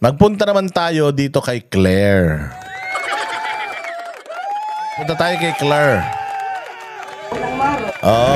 Magpunta naman tayo dito kay Claire. Punta tayo kay Claire.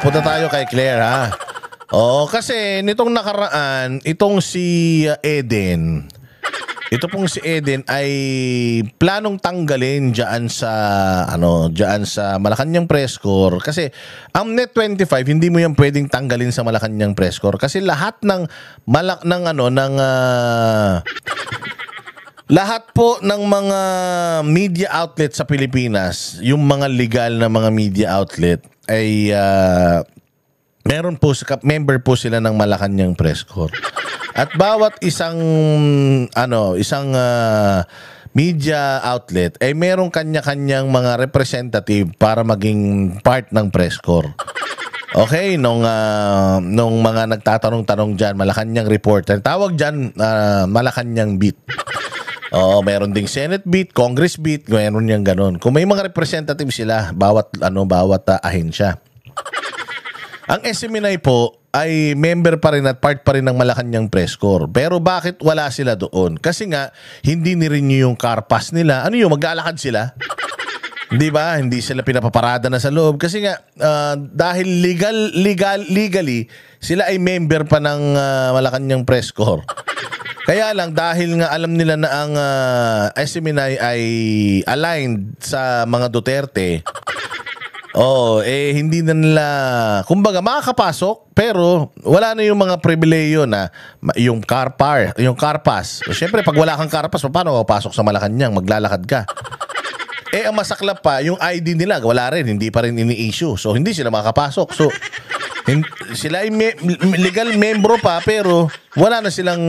Punta tayo kay Claire, ha? Kasi nitong nakaraan, itong si Eden, ito pong si Eden ay planong tanggalin diyan sa Malacanang Press Corps kasi ang Net25 hindi mo yan pwedeng tanggalin sa Malacanang Press Corps kasi lahat lahat po ng mga media outlet sa Pilipinas, yung mga legal na mga media outlet ay meron po member po sila ng Malacanang Press Corps. At bawat isang media outlet ay merong kanya-kanyang mga representative para maging part ng press corps. Okay, nung mga nagtatanong-tanong diyan, Malacanang reporter, tawag diyan Malacanang beat. Meron ding Senate beat, Congress beat, meron yang ganun. Kung may mga representative sila bawat ahensya. Ang SMNI po ay member pa rin at part pa rin ng Malacanang Press Corps. Pero bakit wala sila doon? Kasi nga, hindi ni-renew yung car pass nila. Ano yun? Maglalakad sila? Di ba? Hindi sila pinapaparada na sa loob. Kasi nga, dahil legally, sila ay member pa ng Malacanang Press Corps. Kaya lang, dahil nga alam nila na ang SMNI ay aligned sa mga Duterte, hindi na nila, kumbaga makakapasok pero wala na yung mga pribileyo na yung car pass. Siyempre pag wala kang car pass, paano papasok sa Malacanang? Maglalakad ka. Ang masaklap pa, yung ID nila wala rin, hindi pa rin ini-issue. So hindi sila makakapasok. So sila ay legal membro pa pero wala na silang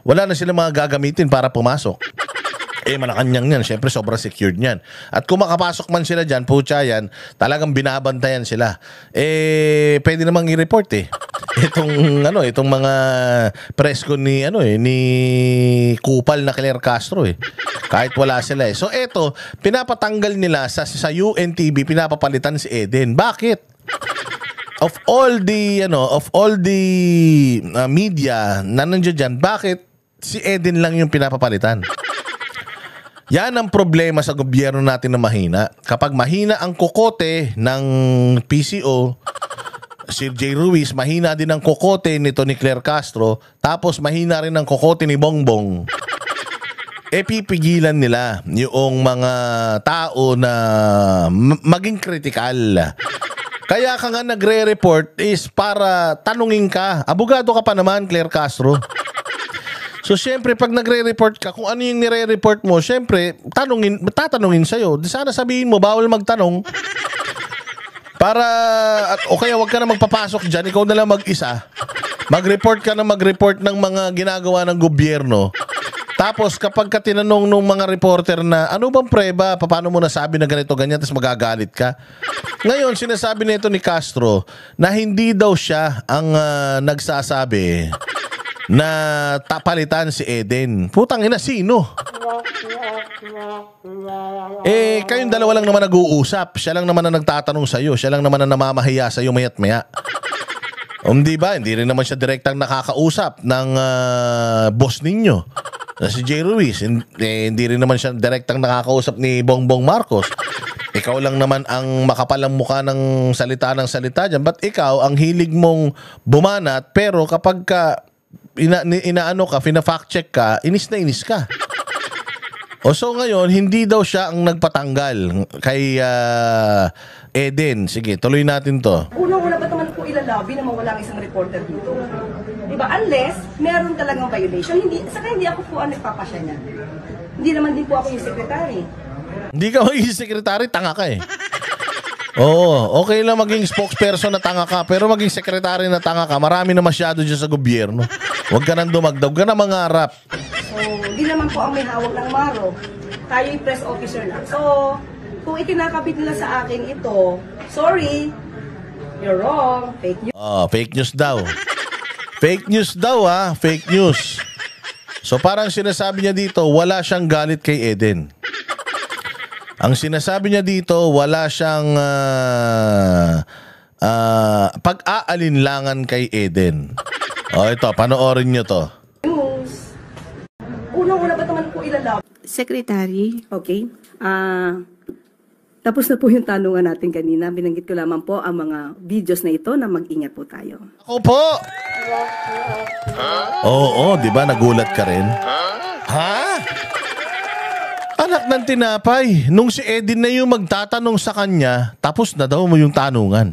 wala na silang mga gagamitin para pumasok. Malacanang yan. Siyempre, sobrang secured niyan. At kung makapasok man sila dyan, pucha yan, talagang binabantayan sila. Pwede namang i-report itong mga presko ni Kupal na Claire Castro Kahit wala sila So, pinapatanggal nila sa UNTV, pinapapalitan si Eden. Bakit? Of all the media na nandiyan dyan, bakit si Eden lang yung pinapapalitan? Yan ang problema sa gobyerno natin na mahina. Kapag mahina ang kokote ng PCO, si J. Ruiz, mahina din ang kokote nito ni Claire Castro, tapos mahina rin ang kokote ni Bongbong, pipigilan nila yung mga tao na maging kritikal. Kaya ka nga nagre-report is para tanungin ka. Abogado ka pa naman, Claire Castro. So, syempre, pag nagre-report ka, kung ano yung nire-report mo, syempre, tatanungin sa'yo. Sana sabihin mo, bawal magtanong. O kaya wag ka na magpapasok dyan, ikaw na lang mag-isa. Mag-report ka na mag-report ng mga ginagawa ng gobyerno. Tapos, kapag ka tinanong ng mga reporter na, ano bang preba, paano mo nasabi na ganito, ganyan, tapos magagalit ka. Ngayon, sinasabi nito ni Castro na hindi daw siya ang nagsasabi na tapalitan si Eden. Putang ina, sino? Kayong dalawa lang naman nag-uusap. Siya lang naman na nagtatanong sa'yo. Siya lang naman na namamahiya sa'yo mayat maya. Di ba? Hindi rin naman siya direktang nakakausap ng boss ninyo na si J. Ruiz. Hindi rin naman siya direktang nakakausap ni Bongbong Marcos. Ikaw lang naman ang makapalang mukha ng salita dyan. But ikaw, ang hilig mong bumanat, pero kapag ka fina-fact check ka, inis na inis ka. So ngayon, hindi daw siya ang nagpatanggal kay Eden. Sige, tuloy natin to. Unang-una ba naman po ilalabi na mawala ang isang reporter dito? Diba? Unless meron talagang violation. Hindi ako po ang nagpapasya niya. Hindi naman din po ako yung secretary. Hindi ka yung secretary, tanga ka okay lang maging spokesperson na tanga ka, pero maging secretary na tanga ka, marami na masyado dyan sa gobyerno. Huwag ka nang dumagdag, huwag ka na mangarap. So, hindi naman po ang may hawak ng maro. Tayo yung press officer lang. So, kung itinakabit nila sa akin ito, sorry, you're wrong, fake news. Fake news daw. Fake news daw fake news. So parang sinasabi niya dito, wala siyang galit kay Eden. Ang sinasabi niya dito, wala siyang pag-aalinlangan kay Eden. O ito, panoorin nyo to. News. Unang-una ba naman po ilalab? Secretary, Okay. Tapos na po yung tanungan natin kanina. Binanggit ko lamang po ang mga videos na ito na mag-ingat po tayo. Ako po! Oo, di ba? Nagulat ka rin? Ha? Anak ng tinapay. Nung si Edin na yung magtatanong sa kanya, tapos na daw mo yung tanungan.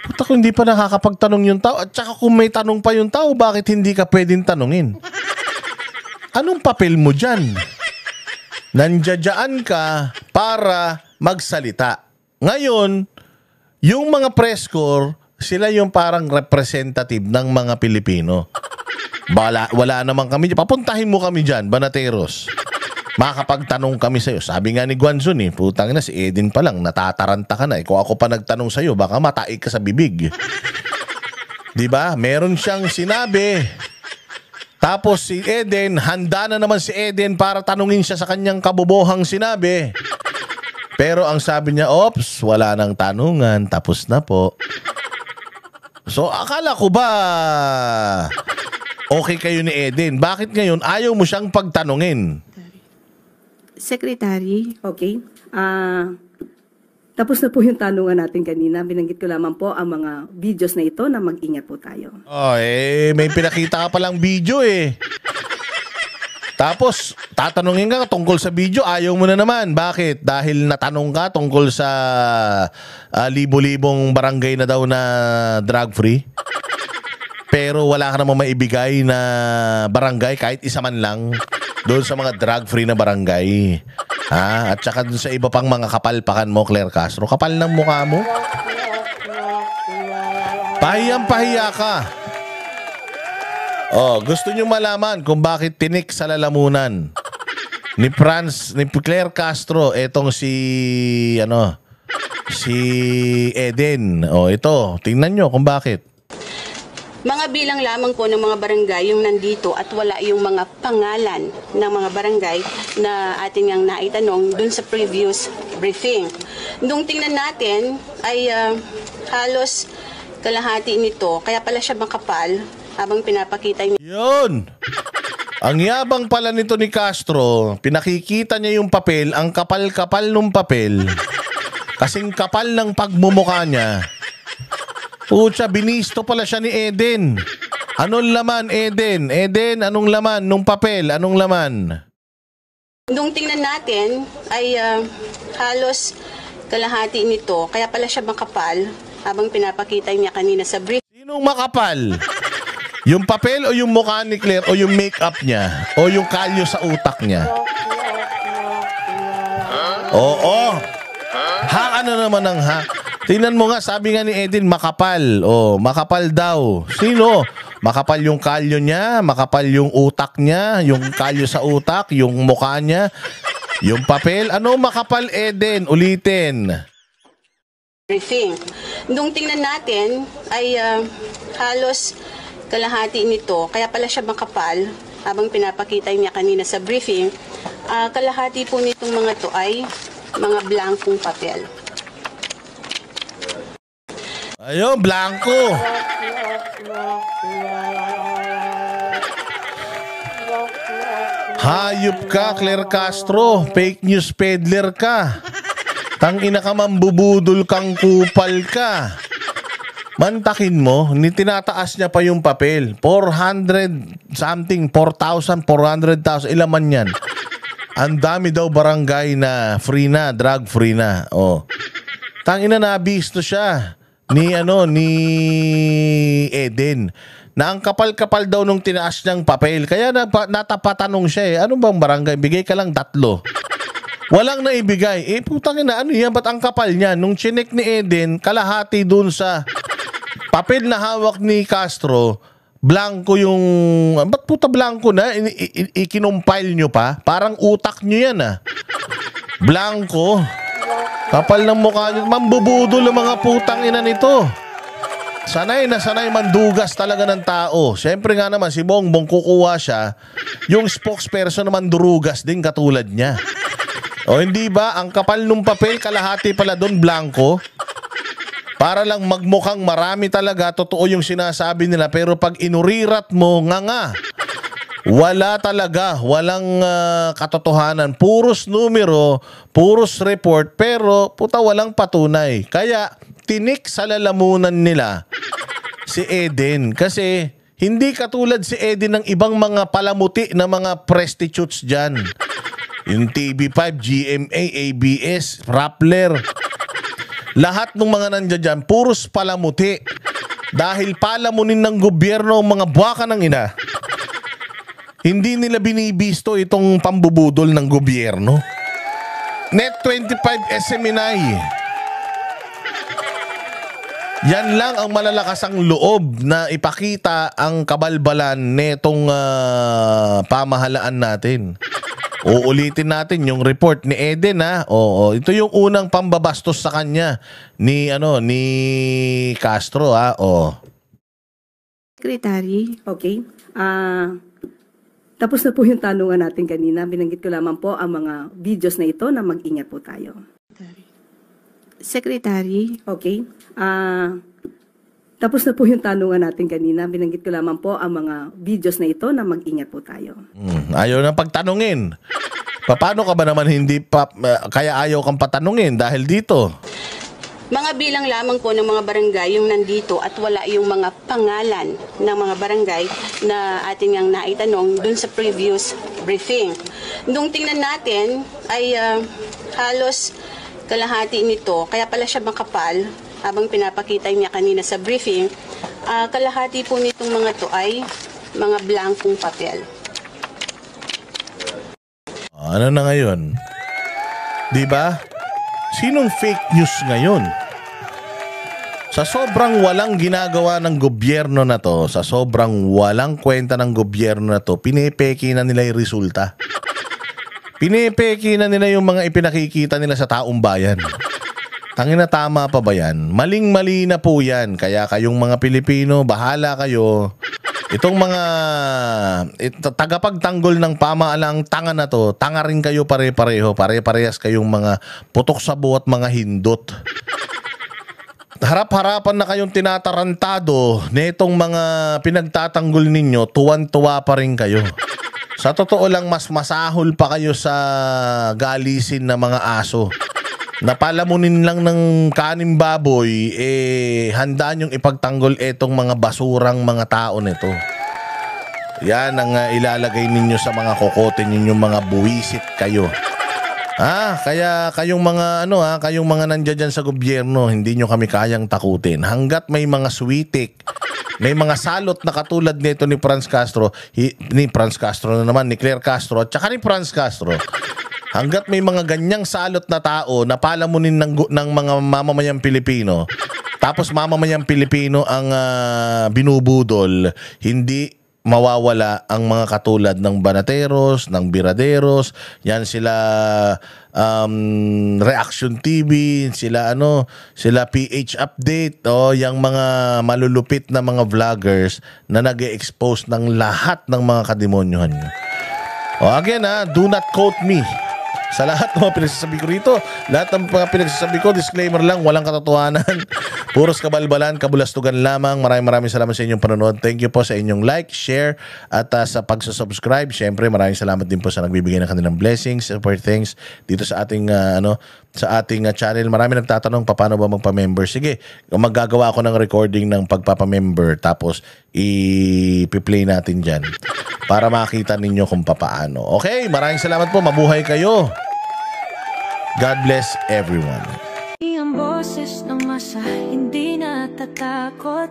Puta ko, hindi pa nakakapagtanong yung tao. At saka kung may tanong pa yung tao, bakit hindi ka pwedeng tanungin? Anong papel mo dyan? Nandiyadyaan ka para magsalita. Ngayon, yung mga press corps, sila yung parang representative ng mga Pilipino. Wala naman kami. Papuntahin mo kami dyan, Banateros. Makakapagtanong kami sa'yo. Sabi nga ni Guanzon putang na si Edin pa lang, natataranta ka na. Kung ako pa nagtanong sa'yo, baka mataik ka sa bibig. Diba? Meron siyang sinabi. Tapos si Eden, handa na naman si Eden para tanungin siya sa kanyang kabobohang sinabi. Pero ang sabi niya, ops, wala nang tanungan, tapos na po. So akala ko ba okay kayo ni Eden? Bakit ngayon ayaw mo siyang pagtanungin? Secretary, Okay. Tapos na po yung tanungan natin kanina. Binanggit ko lamang po ang mga videos na ito na mag-ingat po tayo. Oh, may pinakita ka palang video Tapos, tatanungin ka tungkol sa video, ayaw mo na naman. Bakit? Dahil natanong ka tungkol sa libo-libong barangay na daw na drug-free? Pero wala ka namang maibigay na barangay, kahit isa man lang, doon sa mga drug-free na barangay. Ha? At saka doon sa iba pang mga kapalpakan mo, Claire Castro. Kapal ng mukha mo. Pahiyang-pahiya ka. Oh, gusto nyo malaman kung bakit tinik sa lalamunan ni Claire Castro, etong si Eden. Oh, ito, tingnan nyo kung bakit. Mga bilang lamang po ng mga barangay yung nandito at wala yung mga pangalan ng mga barangay na ating ang naitanong dun sa previous briefing. Nung tingnan natin ay halos kalahati nito, kaya pala siya makapal habang pinapakita niya. Yun! Ang yabang pala nito ni Castro, pinakikita niya yung papel, ang kapal-kapal ng papel, kasing kapal ng pagmumukha niya. Pucha, binisto pala siya ni Eden. Anong laman, Eden? Eden, anong laman? Nung papel, anong laman? Nung tingnan natin ay halos kalahati nito, kaya pala siya makapal habang pinapakita niya kanina sa brief. Sinong makapal? Yung papel o yung mukha ni Claire o yung makeup niya? O yung kalyo sa utak niya? Oo. Ha, ano naman ang ha? Tingnan mo nga, sabi nga ni Edin, makapal. Oh, makapal daw. Sino? Makapal yung kalyo niya, makapal yung utak niya, yung kalyo sa utak, yung mukha niya, yung papel. Ano makapal, Eden? Ulitin. Briefing. Nung tingnan natin ay halos kalahati nito, kaya pala siya makapal habang pinapakita niya kanina sa briefing. Kalahati po nitong mga to ay mga blankong papel. Ayun, blanco. Hayop ka, Claire Castro. Fake news peddler ka. Tangina ka, mambubudol kang kupal ka. Mantakin mo, tinataas niya pa yung papel. 400 something, 4,000, 400,000. Ilan man yan? Ang dami daw barangay na free na, drug free na. Oh. Tangina, nabisto siya ni Eden na ang kapal-kapal daw nung tinaas niyang papel. Kaya natapatanong siya ano bang barangay? Bigay ka lang 3. Walang naibigay. Putang ina, ano yan? Ba't ang kapal niya? Nung chinek ni Eden, kalahati dun sa papel na hawak ni Castro, blanco yung... Ba't puta blanco na? Ikinumpile nyo pa? Parang utak nyo yan Blanco. Kapal ng mukha nyo. Mambubudol ang mga putang ina nito. Sanay na sanay mandugas talaga ng tao. Siyempre nga naman, si Bongbong kukuha siya. Yung spokesperson naman durugas din katulad niya. O hindi ba? Ang kapal ng papel, kalahati pala doon, blanco. Para lang magmukhang marami talaga, totoo yung sinasabi nila, pero pag inurirat mo, nga. Wala talaga, walang katotohanan. Puros numero, puros report, pero puta walang patunay. Kaya tinik sa lalamunan nila si Eden. Kasi hindi katulad si Eden ng ibang mga palamuti na mga prostitutes dyan. Yung TV5, GMA, ABS, Rappler. Lahat ng mga nandiyan dyan, puros palamuti. Dahil palamunin ng gobyerno ang mga buwaka ng ina. Hindi nila binibisto itong pambubudol ng gobyerno. Net 25 SMNI. Yan lang ang malalakas ang loob na ipakita ang kabalbalan netong pamahalaan natin. Uulitin natin yung report ni Eden ha. Oo, ito yung unang pambabastos sa kanya ni Castro ha. Oh. Secretary, okay. Tapos na po yung tanungan natin kanina. Binanggit ko lamang po ang mga videos na ito na mag-ingat po tayo. Secretary, okay. Tapos na po yung tanungan natin kanina. Binanggit ko lamang po ang mga videos na ito na mag-ingat po tayo. Ayaw na pagtanungin. Paano ka ba naman hindi kaya ayaw kang patanungin dahil dito? Mga bilang lamang po ng mga barangay yung nandito at wala yung mga pangalan ng mga barangay na ating ang naitanong dun sa previous briefing. Nung tingnan natin ay halos kalahati nito, kaya pala siya makapal habang pinapakita niya kanina sa briefing, kalahati po nitong mga to ay mga blankong papel. Ano na ngayon? Diba? Sinong fake news ngayon? Sa sobrang walang ginagawa ng gobyerno na to, sa sobrang walang kwenta ng gobyerno na to, pinepeki na nila yung resulta. Pinepeki na nila yung mga ipinakikita nila sa taong bayan. Tangina, tama pa ba yan? Maling-mali na po yan. Kaya kayong mga Pilipino, bahala kayo. Itong mga tagapagtanggol ng pamahalang tanga na to, tanga rin kayo pare-pareho. Pare-parehas kayong mga putok sa buhat mga hindot. Harap-harapan na kayong tinatarantado netong mga pinagtatanggol ninyo, tuwan-tuwa pa rin kayo. Sa totoo lang, mas masahol pa kayo sa galisin na mga aso. Napalamunin lang ng kaning baboy, handa nyong ipagtanggol etong mga basurang mga tao nito. Yan ang ilalagay ninyo sa mga kokote ninyo, mga buwisit kayo. Kaya kayong mga kayong mga nandiyan dyan sa gobyerno, hindi nyo kami kayang takutin. Hanggat may mga switik, may mga salot na katulad nito ni Franz Castro, ni Claire Castro, at saka ni Franz Castro. Hanggat may mga ganyang salot na tao na palamunin ng mga mamamayang Pilipino, tapos mamamayang Pilipino ang binubudol, hindi mawawala ang mga katulad ng Banateros, ng Biraderos, yan sila Reaction TV, sila PH Update, yung mga malulupit na mga vloggers na nag-e-expose ng lahat ng mga kademonyohan nyo. Again do not quote me sa lahat ng mga pinagsasabi ko rito. Lahat ng mga pinagsasabi ko, disclaimer lang, walang katotohanan. Puros kabalbalan, kabulastugan lamang. Maraming salamat sa inyong panonood. Thank you po sa inyong like, share, at sa pagsusubscribe. Siyempre, maraming salamat din po sa nagbibigay ng kanilang blessings, support things dito sa ating sa ating channel. Marami nagtatanong paano ba magpa-member. Sige, maggagawa ako ng recording ng pagpapa-member, tapos i-play natin dyan para makita ninyo kung papaano. Okay, maraming salamat po. Mabuhay kayo. God bless everyone. Ang boses ng masa hindi natatakot.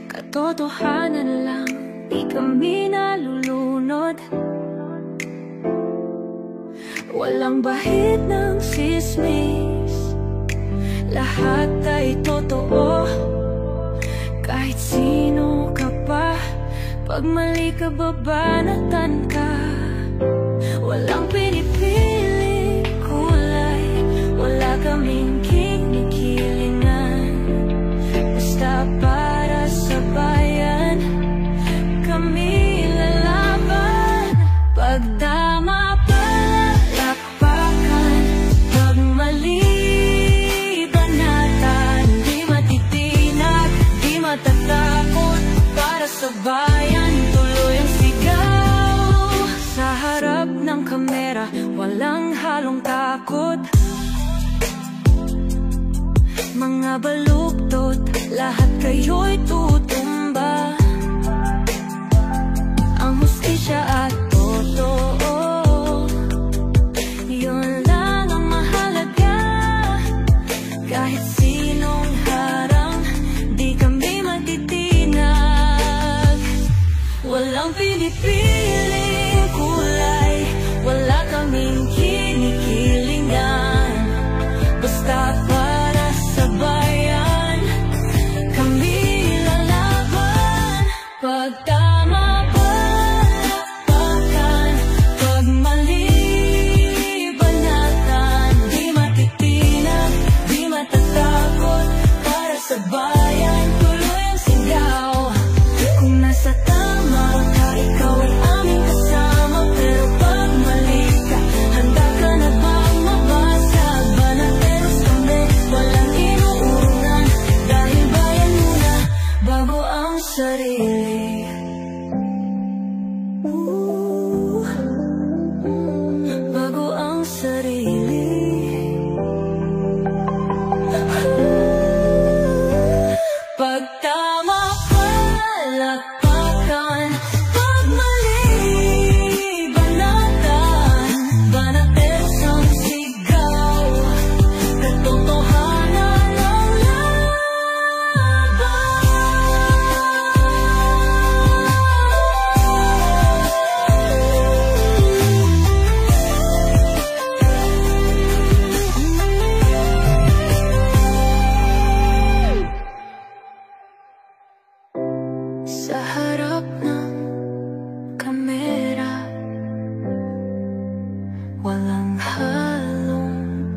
Katotohanan lang, di kami nalulunod. Walang bahid ng sismis, lahat ay totoo. Kahit sino ka pa, pag mali ka babanatan ka. Walang pinipiling kulay, wala kaming kinikilingan. Basta para sa bayan, kami lalaban. Pagdama palakpakan, pag mali mga baluktot, lahat kayo'y tutumba. Ang hustisya at totoo, yun lang ang mahalaga. Kahit sinong harang, di kami matitinag. Walang pinipiling kulay, wala kaming kinikilingan. Basta para sa bayan, kami lalaban. Pag tama palakpakan, pag mali banatan. Di matitinag, di matatakot, para sa bayan tuloy ang sigaw. Kung nasa tama ka, ikaw ay aming kasama. Pero pag mali ka, handa ka na bang mabasag? Banateros kami, walang inuurungan. Dahil bayan muna, bago ang sarili. Bago ang sarili. Pag tama palakpakan, pag mali banatan. Banateros ang sigaw, katotohanan ang sa harap ng kamera, walang halong